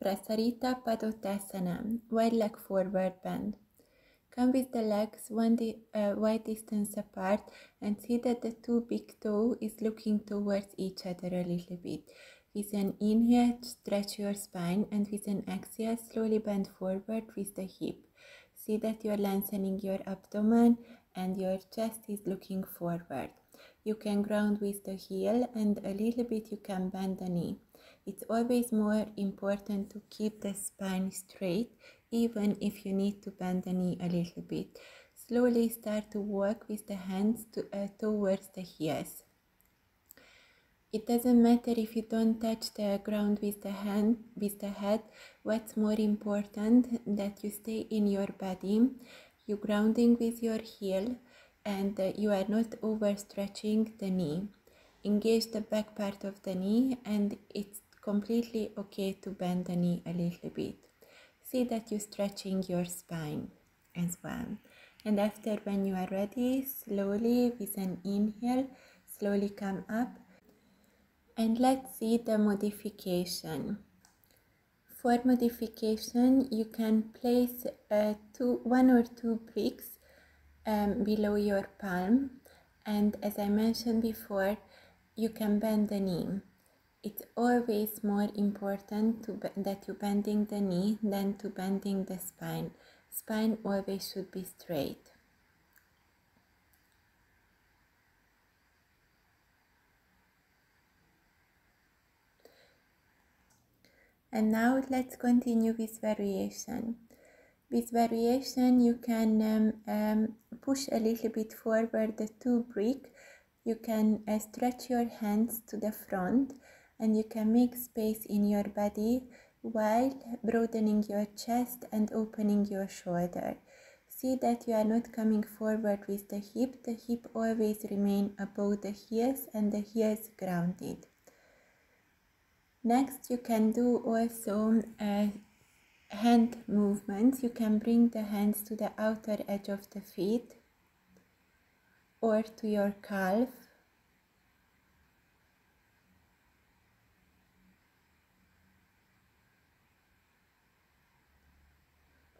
Prasarita Padottanasana, wide leg forward bend. Come with the legs wide distance apart and see that the two big toe is looking towards each other a little bit. With an inhale, stretch your spine, and with an exhale, slowly bend forward with the hip. See that you are lengthening your abdomen and your chest is looking forward. You can ground with the heel and a little bit you can bend the knee. It's always more important to keep the spine straight, even if you need to bend the knee a little bit. Slowly start to walk with the hands towards the heels. It doesn't matter if you don't touch the ground with the head. What's more important that you stay in your body, you grounding with your heel, and you are not overstretching the knee. Engage the back part of the knee, and it's completely okay to bend the knee a little bit. See that you're stretching your spine as well. And after, when you are ready, slowly with an inhale, slowly come up. And let's see the modification. For modification, you can place one or two bricks below your palm, and as I mentioned before, you can bend the knee. It's always more important that you bending the knee than to bending the spine. Spine always should be straight. And now let's continue with variation. With variation, you can push a little bit forward the two bricks. You can stretch your hands to the front, and you can make space in your body while broadening your chest and opening your shoulder. See that you are not coming forward with the hip always remain above the heels and the heels grounded. Next, you can do also hand movements. You can bring the hands to the outer edge of the feet or to your calf.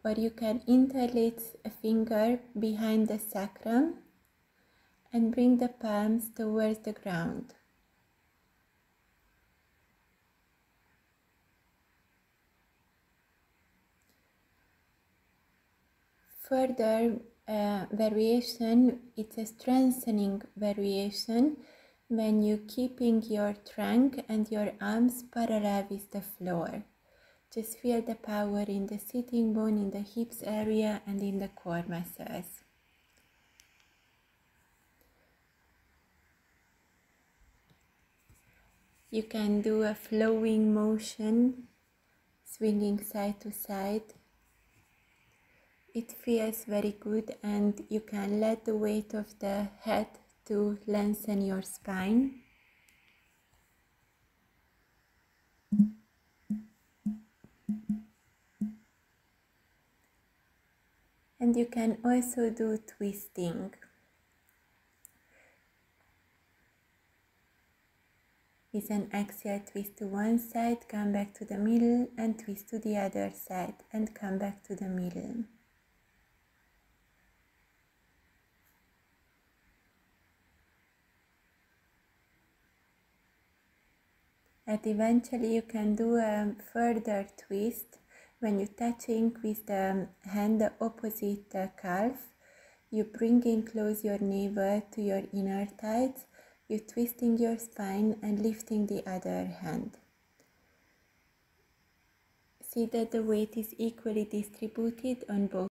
Or you can interlace a finger behind the sacrum and bring the palms towards the ground. Further variation, it's a strengthening variation when you're keeping your trunk and your arms parallel with the floor. Just feel the power in the sitting bone, in the hips area, and in the core muscles. You can do a flowing motion, swinging side to side. It feels very good, and you can let the weight of the head to lengthen your spine. And you can also do twisting. With an exhale, twist to one side, come back to the middle, and twist to the other side, and come back to the middle. And eventually you can do a further twist when you're touching with the hand the opposite calf. You bring in close your navel to your inner thighs. You're twisting your spine and lifting the other hand. See that the weight is equally distributed on both